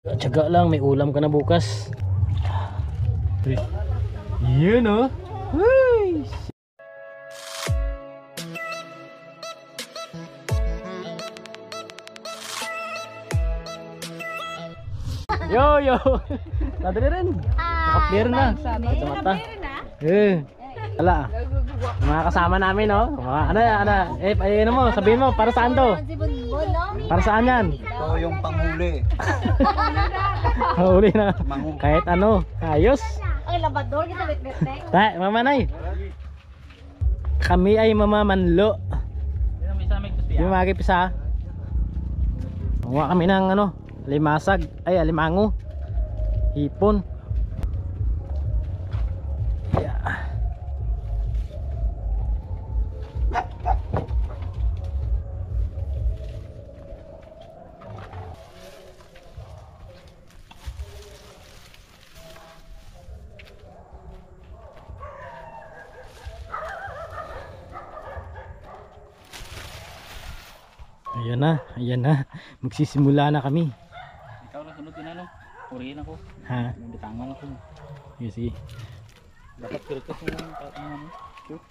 Tiyaga lang, may ulam ka na bukas. Yun oh. Uy! Yo yo. Nadali rin. Naka-clear na. Sa mata. Ala. Mga kasama namin oh. Ano? Ano mo, sabihin mo para saan to? Para saan yan? Ito yung panghuli. Huli na. Kahit ano, ayos. Ang labador kita bitbit. Tay, mamanay. Kami ay mamamanlo. Yung mga kipisa. Kuha kami ng ano, limasag, ay alimango. Hipon. Yeah. Ayan na. Magsisimula na kami. Ikaw na sunod din ano? Purihin ako. Ha? Bitangan ako. Sige. Dapat kirtas mo yung ano? Shoot.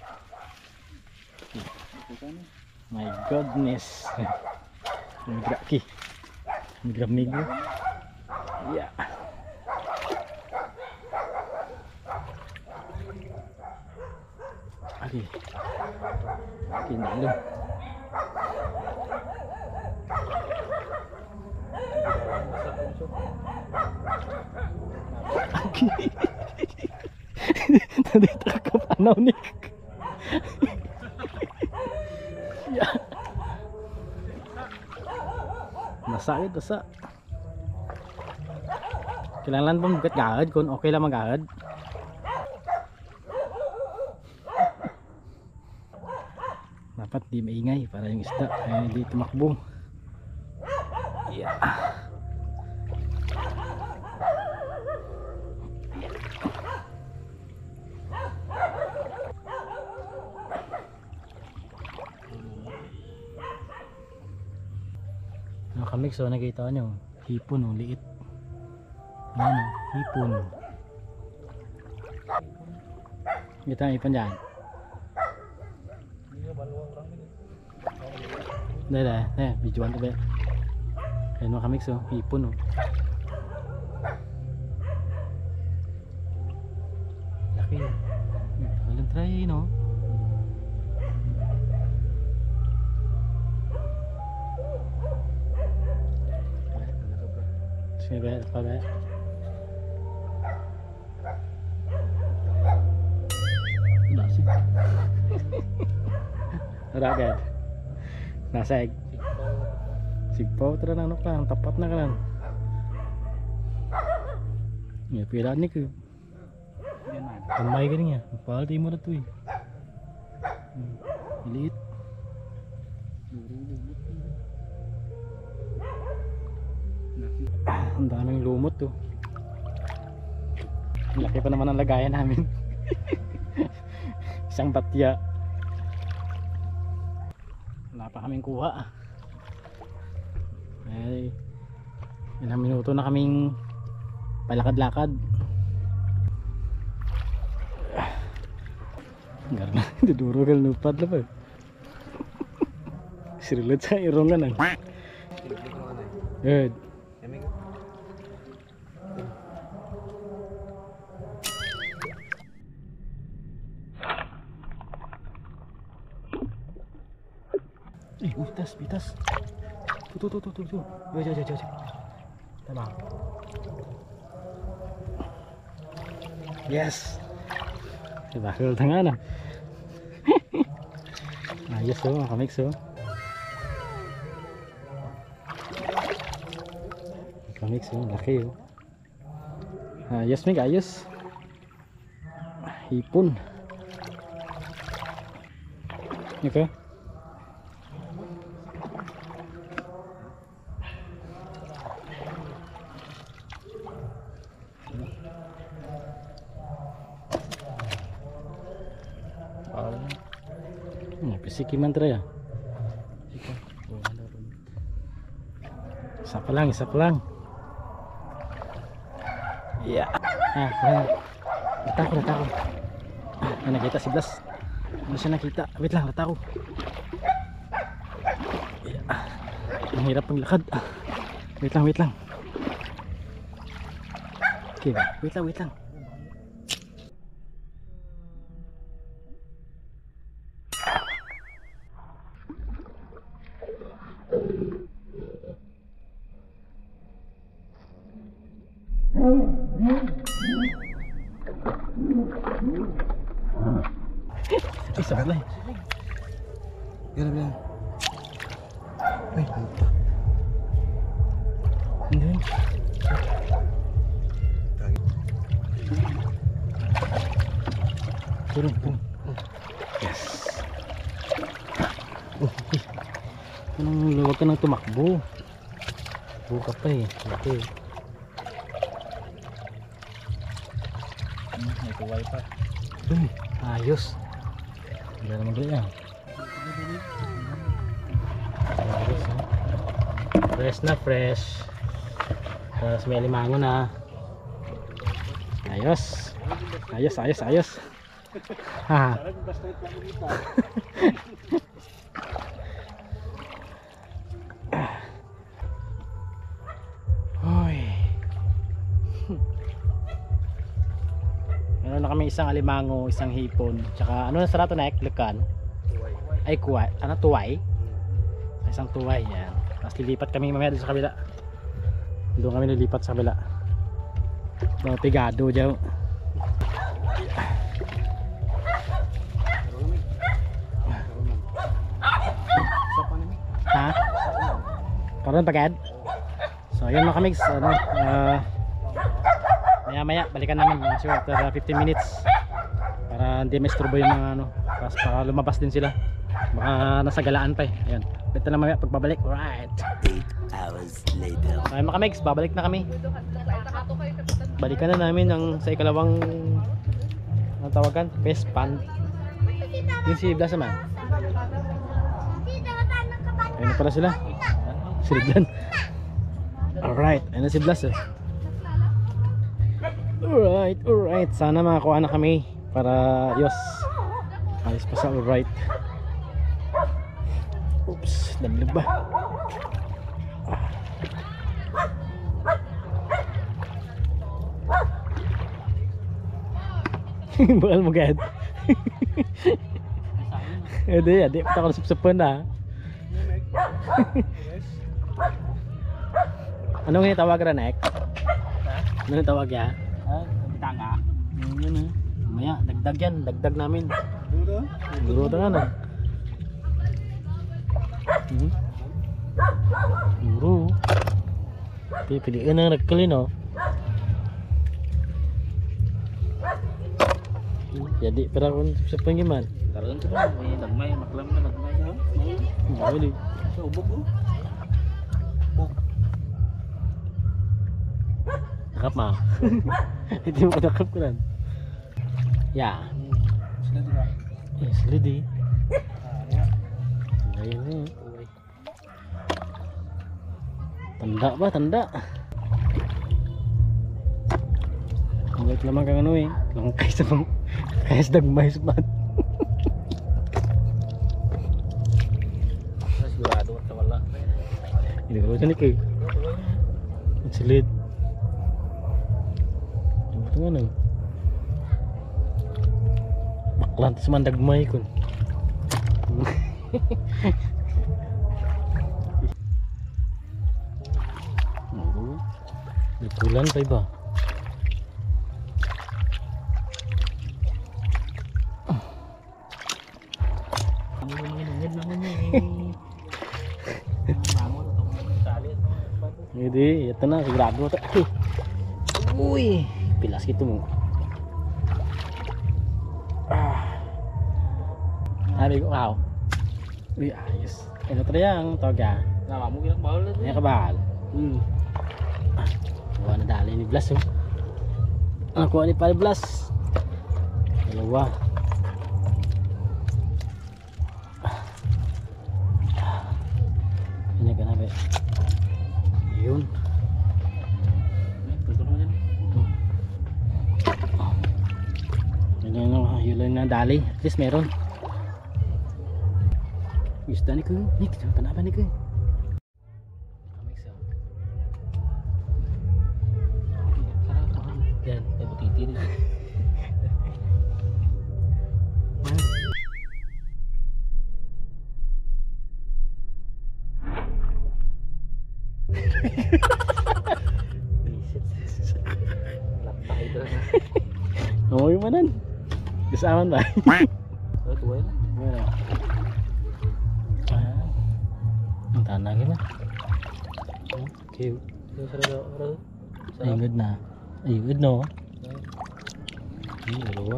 My goodness. Migraki. Migra. Yeah. Okay. Kinalo. Nandito ka panaw ni. Yeah. Masakit basa. Kailangan pa magkat-gahad kung okay lang mag-ahad. Dapat di maingay para yung isda ay hindi tumakbo. Yeah. Nakamix oh, nakita nyo hipon oh, liit. Yan oh, hipon. Kita ang hipon dyan. Dahil videoan to ba. Ayan mga kamix oh, hipon oh. Laki oh. Walang try no. Sige ba, pa ba. Dasig. Ragad. Nasag. Sigpaw tara na ano pa, ang tapat na ka lang. Ya, pira ni ke. Kamay ka niya. Pahal di mo na to eh. Liit. Ang daming lumot to. Laki pa naman ang lagayan namin. Isang batya. Wala pa kaming kuha. Ay, ilang minuto na kaming palakad-lakad. Garna, dudurugal lupad na pa. Sirilot sa irongan ang. Good. Bitas. Tuh. Jauh. Tamam. Yes. Bakal tengah na. Ayos oh, makamix oh. Makamix oh, laki oh. Ayos mig, ayos. Hipon. Okay. Pisiki mantra ya. Isa pa lang. Yeah. Ayan. Nata ko. Ah, nakita si Blas. Ano siya nakita? Wait lang, nata ko. Yeah. Ang hirap paglakad. Wait lang. Okay ba? Wait lang. Ay, sablay. Bilang. Ay, hindi. Turun. Yes. Huwag ka nang tumakbo. Buka pa eh. Okay. May tuway pa. Ayos. Hindi naman ganyan. Ayos, ha? Fresh na fresh. Tapos may limango na. Ayos. Ha. Hoy. Meron na kami isang alimango, isang hipon, tsaka ano na sarado na eklekan? Ay kuway. Ano tuway? Isang tuway yan. Tapos lilipat kami mamaya doon sa kabila. Doon kami lilipat sa kabila. No, pigado dyan. Ha? Karoon pagad? So yun mga kamigs, ano, maya balikan namin mga siguro after 15 minutes para hindi maisturbo yung mga ano, tapos para lumabas din sila, baka nasa galaan pa eh. Ayun, bita na mamaya pagbabalik. Alright, 8 hours later. ayun mga kamigs, babalik na kami. Balikan na namin ang sa ikalawang ang tawagan, best pan. Yun si Blas naman. Ayun na pala sila. Silidlan. Alright, ayun na si Blas eh. Alright. Sana makakuha na kami para ayos pa sa alright. Oops, damlag ba? Bakal mo gad. Edi, pata ko sup-supan na. Anong tawag ra nek? Anong tawag ya? Tanga. Yan maya, dagdag yan, dagdag namin. Guro ta na. Guro. Piliin ang nagkali no. Jadi pera kung sa panggiman. Karoon ko na, may nagmay, maklam na nagmay. Bawali. So, ubog ko. Nakap ma. Hindi mo nakap ko lang. Ya. Slidi. Ayun. Tanda ba? Tanda. Ang lamang kang ano eh. Langkay sa pang kayas dagmay sa pad. Sigurado at wala. Hindi ko rin eh. Ang silid. Ito nga nang baklan sa mandagmay ko. Nagkulan pa iba. Hindi, ito na, sigurado ito. Uy, pilas gitu mo. Sabi ko, wow. Uy, ayos. Ano ito yung toga? Nama mo bilang bawal na. Ayan kabahal. Nakuha na dali ni Blas. Nakuha ni Pali Blas. Dalawa. Ini ka na ba? Yun. Yun lang na dali. At least meron. Isda ni ko. Nick, tanapa ni ko. Yan, may butiti rin. Oo, yung manan. Gusaman ba? Tuway lang. Wala. Ang tanagin na. Okay. Ay, good na. Ay, good no. Ay, dalawa.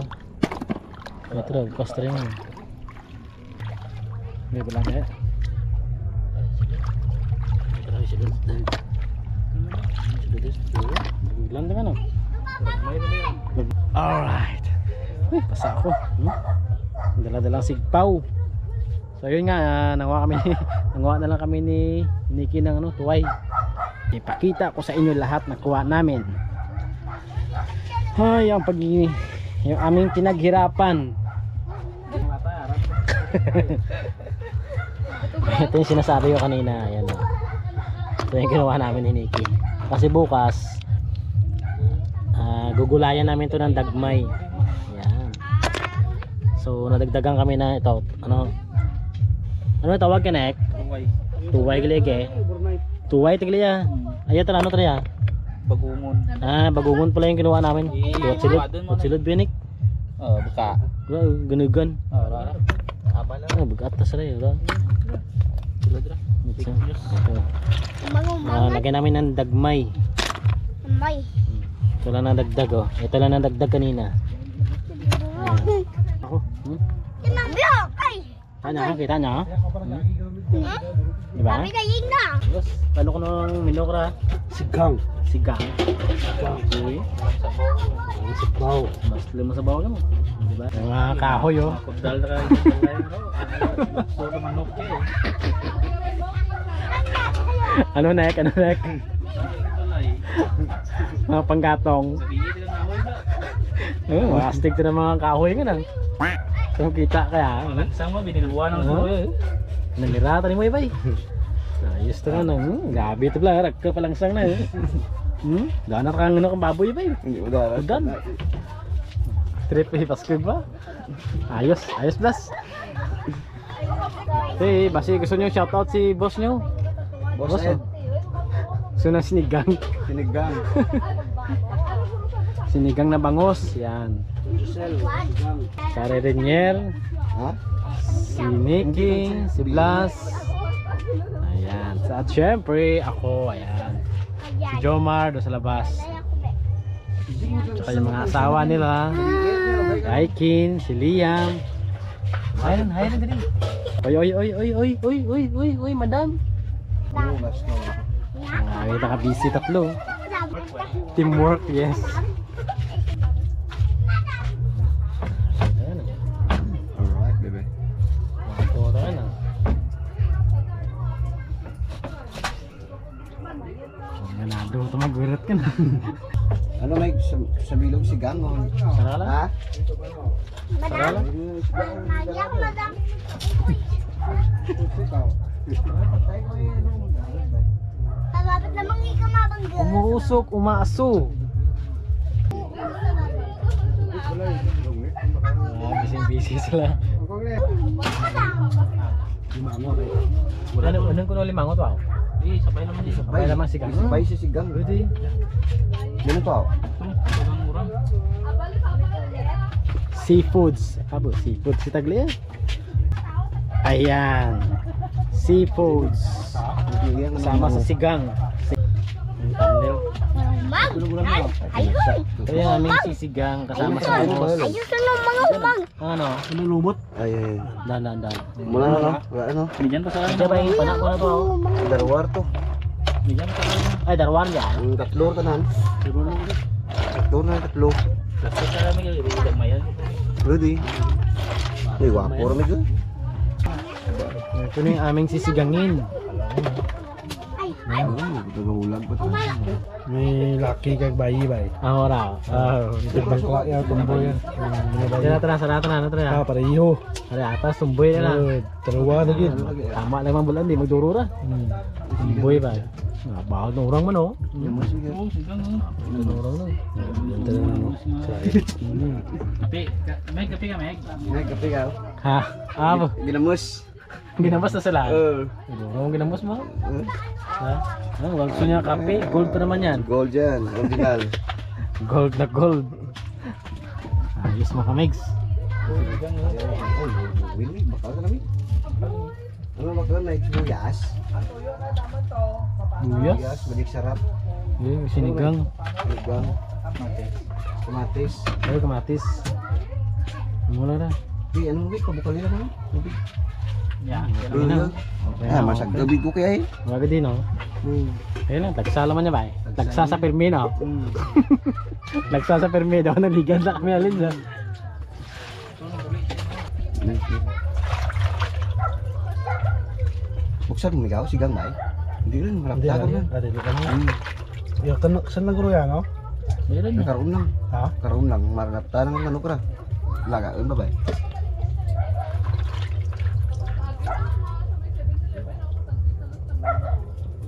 Ito lang, cost rin yun. May balang kaya. Biglang din ano. Alright. Uy, pasa ako. Dala-dalang sigpaw. So yun nga, nanguha na lang kami ni Nikki ng ano, tuway. Ipakita ko sa inyo lahat na kuha namin. Ay, yung aming pinaghirapan. Ito yung sinasabi ko kanina. Ayan, oh. Ito yung ginawa namin ni Nikki. Kasi bukas gugulayan namin to ng dagmay. Ayan. So nadagdagan kami na ito. Ano tawag ka nek? Tuway gilige. Tuway tigliya. Ayat ano triya? Bagungon. Bagungon pala yung ginawa namin. Silod binik. Buka. Ganugan. Rara. Aba na. Bugatas rin yun. Silod ra. Lagyan namin ng dagmay. May. Ito lang ang dagdag oh. Ito lang ang dagdag kanina. Ako. Tinabiyok! Ay! Kita nyo? Diba? Sabi na yun na! Yes. Paano ko nung minokra? Sigang. Uy. Ang sabaw. Mas lima sabaw ka mo. Diba? Yung mga kahoy oh. Kudal na kayo. Puro manok eh. Ano nek? Mga panggatong. Mga astig to ng mga kahoy nga nang. Kung kita kaya. Isang mo, binilbuan ng suyo eh. Nanirata ni mo ibay. Ayos to nga nang. Gabi ito pala. Ragka palang sang na eh. Gana kang ano kang baboy ibay. Udan. Trip eh. Paskib ba? Ayos plus. Hey, basi gusto nyo shoutout si boss nyo. Boss Ed. Sino sinigang? Sinigang na bangos. Yan. Sari Renier. Si Nikki. Si Blas. Ayan. At syempre ako. Ayan. Si Jomar doon sa labas. Tsaka yung mga asawa nila. Si Aikin. Si Liam. Hayran din. Oy, madam. Naka-busy tatlo. Teamwork, yes. Alright, bebe. Photo ka na. Ganado, tumagwirat ka na. Ano may sa bilog si Gangon? Sarala? Ha? Sarala? Nagyak, madam. Dapat namang ikamabangga. Umuusok, umaaso. Busy sila. Anong kuno limangot wow? Sabay naman dito. Sabay naman si Gang. Sabay si Gang. Pwede. Ano to? Murang-murang. Seafoods. Seafoods si Taglia. Ayan. Seafoods. Kasama sa sigang. Thumbnail. Mag! Ayun! Kaya aming sisigang kasama sa bangos. Ayun sa nung mga umag! Ano? Lumot? Ay. Dan. Mula na no? Ano? Binigyan pa sa Diyan ba yung panak ko na to? Darwar to. Binigyan pa sa Ay, darwan yan. Ang tatlo tanan. Tatlo. Kasi sa kami binigyan mayan. Ready. Ay, wapo rami ko. Ito na yung aming sisigangin. Nagahulag pa to. May laki kag bayi ba eh. Ora. Bakla ya tumboy yan. Tara tara sa nato na tara. Pareho. Ari atas tumboy na lang. Dalawa na gid. Tama lang man bulan di magdurura. Tumboy ba? Bahal ng orang man oh. Orang no. May kape ka, Meg? May kape ka. Ha. Abo. Ginamos. Ginamos na sila. Ang ginamos mo? Ha? Wag gusto niya kape. Gold pa naman yan. Gold yan. Original. Gold na gold. Ayos mga kamigs. Willy, bakal ka namin. Ano bakal na sibuyas? Buyas. Balik sarap. Sinigang. Sinigang. Kamatis. Ay, kamatis. Mula na. Di, ano mo, pabukal nila mo? Yan. Masak gabi ko kaya eh. Wag din oh. Ayun lang, tagsa naman niya ba eh. Tagsa sa Firmino. Tagsa sa Firmino. Naligan na kami alin dyan. Buksan mo ikaw, sigang ba eh? Hindi rin, marap tago na. Ada di kan. Ya kan san nagro ya no? Meron na. Karoon lang. Ha? Karoon lang, marap tago ng ano ka. Lagaan ba ba eh?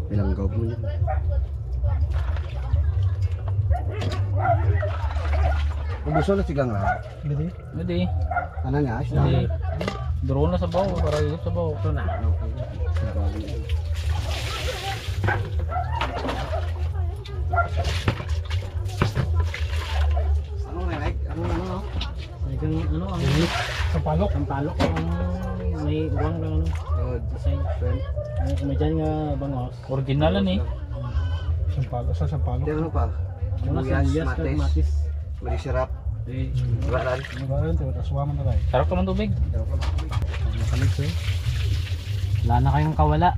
Ilang gawag mo yan. Ubuso na sigang ra. Gidi. Hindi. Ano nga, Hindi. silang. Drone na sa bawo. Para yun sa bawo. Ito na. Ano nga, like? Ano? Mayroon ano ang Sampalok. sampalok ang may uwang lang ano. Design. May dyan nga bangos. Originalan eh. Sampalok sa sampalok. Hindi ano pa? Una Sibuyas, sibuyas kag matis, matis. balik sarap. Eh, Baran. Magaran tayo taswa man tayo. sarap naman tubig. Makalig sir. Wala na kayong kawala.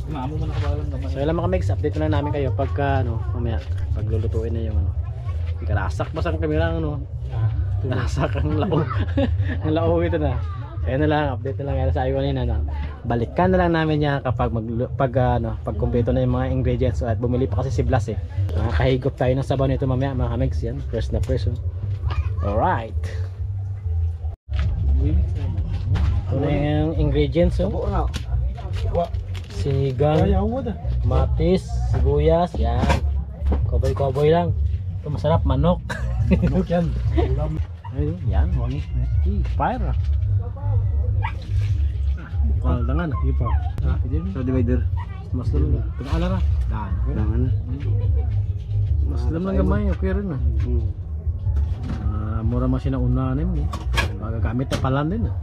Maamo man nakabalan gamay. So yun lang mga mix, update na namin kayo pagka ano, mamaya, paglulutuin na yung ano. Kalasak ba sa kamera ano? Kalasak ang lao. Ang lao ito na. So yun na lang, update na lang yan sa ayo kanina na. Balikan na lang namin yan kapag pag kumpleto na yung mga ingredients at bumili pa kasi si Blas eh. Nakakahigop tayo ng sabaw nito mamaya mga mix yan. First na first. Alright. Ito na yung ingredients oh. Buo na. Wa. Sinigang, Ayaw mo da. matis, sibuyas, yan. Koboy-koboy lang. Ito masarap, manok. Manok yan. Ulam. Ayun, yan, wangit. Fire. Bukal dangan. Ipa. Sa divider. Mas lang. Pag-ala ra. Dan. Dangan. Mas lang lang gamay, okay rin na. Mura man siya na una na yun eh. Magagamit na palan din ah.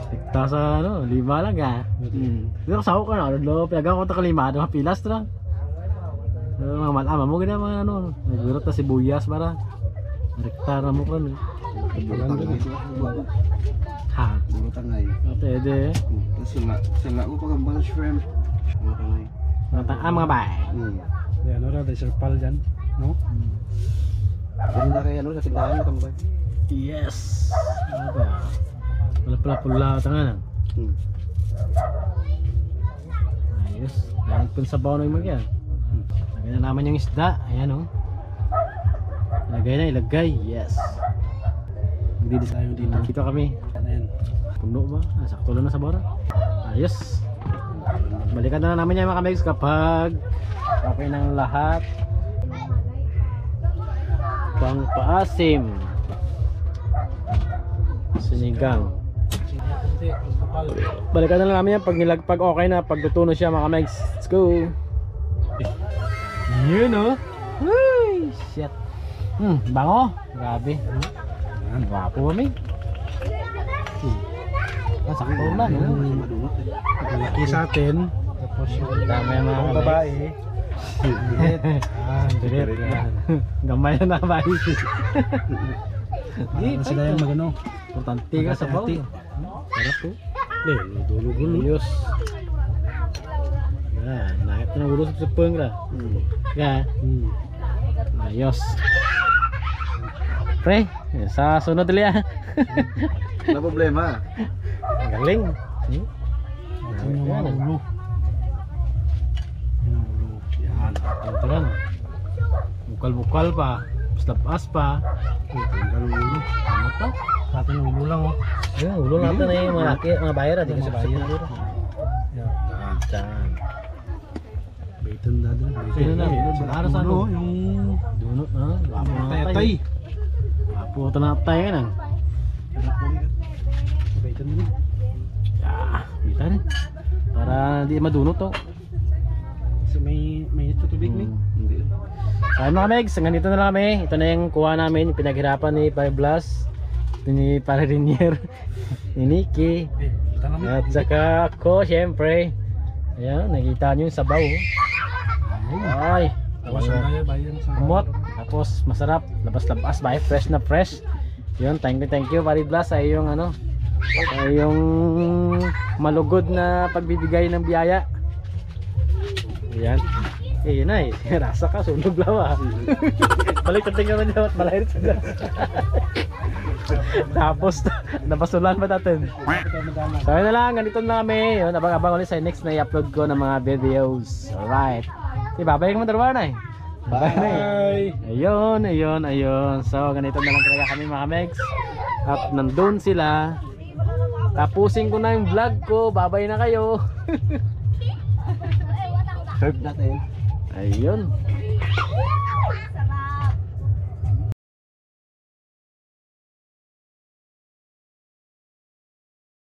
Tikta sa ano, 5 lang ah. Dito sa ko na, ano, pinagang ko ito kalima, mapilas na. Mga malama mo gina mga ano, nagurot na sibuyas para. Rekta na mo kan. Ha. Burutan ngay. Pwede. Sila ko pag ambal shrimp. Burutan ngay. Mga bay. Yan ora tayo serpal diyan, no? Ganda kaya ano sa tindahan mo tambay. Yes. Ano ba? Wala pala pula tangan. Ayos. Yan pun sa bawo ng magyan. Lagay na naman yung isda. Ayan oh. Ilagay na, ilagay. Yes. Magdidis tayo dito. Dito kami. Ayan. Puno ba? Sakto lang na sa bara. Ayos. Balikan na namin yan mga kamigs kapag okay ng lahat. Pang paasim. Sinigang. Balikan na lang namin yan pag okay na, pag luto na siya mga kamigs. Let's go. Yun oh. Uy, shit. Bango. Grabe. Yan, wapo kami. Sakto na. Malaki sa atin. Tapos yung Dami yung mga babae. Diret. Gamay na nabahay. Ano sila yung magano? Importante ka sa bawo. Sarap po. Dulo-gulo. Ayos. Yan, nakit na ulo sa peng ra. Yan. Ayos. Pre, sa sunod dali ah. Wala problema. Ang galing. Yung mga ulo. Ito lang. Bukal-bukal pa. Slapas pa. Tanggal ang ulo. Ano to? Atin ang ulo lang oh. Yung ulo natin ay mga laki, mga bayar. Hindi kasi bayar. Yan. Baitan na doon. Sino na? Araw sa ano? Yung Dunot na. Wapo na tay. tay. Wapo na tay ka na. Baitan na. Ah, kita rin. Para hindi madunot to. So may tutubig ni? Hindi. So ayun mga megs, hanggang dito na lang kami. Ito na yung kuha namin, yung pinaghirapan ni Pablas, ito ni Paradinier, ni Nikki, at saka ako syempre. Ayan, nakita nyo yung sabaw. Ay, Tapos kaya bayan sa kumot, tapos masarap, labas-labas ba, fresh na fresh. Yun, thank you Pablas sa iyong ano, sa iyong malugod na pagbibigay ng biyaya. Ayan. Eh yun na eh, rasa ka, sunog lawa. Balik natin naman niya at malahit sa gas. Tapos, napasulan pa natin. So yun na lang, ganito na kami. Yun, abang-abang ulit sa next na i-upload ko ng mga videos. Alright. Babay ka mo darwa na eh. Bye! Ayun. So ganito na lang talaga kami mga megs. At nandun sila. Tapusin ko na yung vlog ko. Babay na kayo. Serve natin. Ayun.